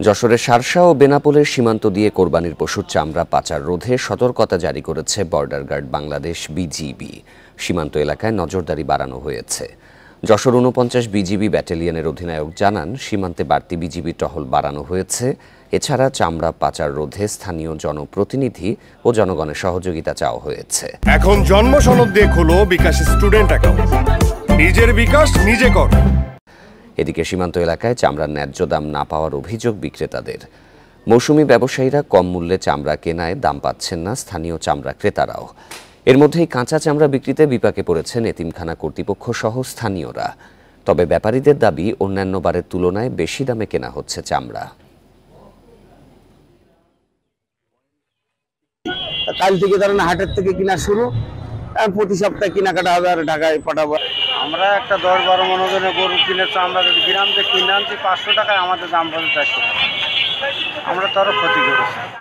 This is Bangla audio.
যশোরের শার্শা ও বেনাপোলের সীমান্ত দিয়ে কোরবানির পশুর চামড়া পাচার রোধে সতর্কতা জারি করেছে বর্ডার গার্ড বাংলাদেশ বিজিবি। সীমান্ত এলাকায় নজরদারি বাড়ানো হয়েছে। যশোর ৪৯ বিজিবি ব্যাটালিয়নের অধিনায়ক জানান, সীমান্তে বাড়তি বিজিবি টহল বাড়ানো হয়েছে। এছাড়া চামড়া পাচার রোধে স্থানীয় জনপ্রতিনিধি ও জনগণের সহযোগিতা চাওয়া হয়েছে। এখন জন্ম সনদ দিয়ে খোলো বিকাশ স্টুডেন্ট অ্যাকাউন্ট। নিজের বিকাশ নিজে কর। এদিকে সীমান্ত এলাকায় চামড়ার ন্যায্য দাম না পাওয়ার অভিযোগ বিক্রেতাদের। মৌসুমি ব্যবসায়ীরা কম মূল্যে চামড়া কেনায় দাম পাচ্ছেন না স্থানীয় চামড়া ক্রেতারাও। এর মধ্যেই কাঁচা চামড়া বিক্রিতে বিপাকে পড়েছেন এতিমখানা কর্তৃপক্ষ সহ স্থানীয়রা। তবে ব্যাপারীদের দাবি, অন্যান্য বারের তুলনায় বেশি দামে কেনা হচ্ছে চামড়া। কাল থেকে ধরেন হাটের থেকে কিনা শুরু, প্রতি সপ্তাহে কেনাকাটা হবে আর ঢাকায় পাঠাবো। আমরা একটা ১০-১২ মন ওজনের গরু কিনেছি, আমরা যদি গ্রাম থেকে কিনে আনছি ৫০০ টাকায়, আমাদের দাম পড়ে ৪০০ টাকা। আমরা তো আরও ক্ষতি করেছি।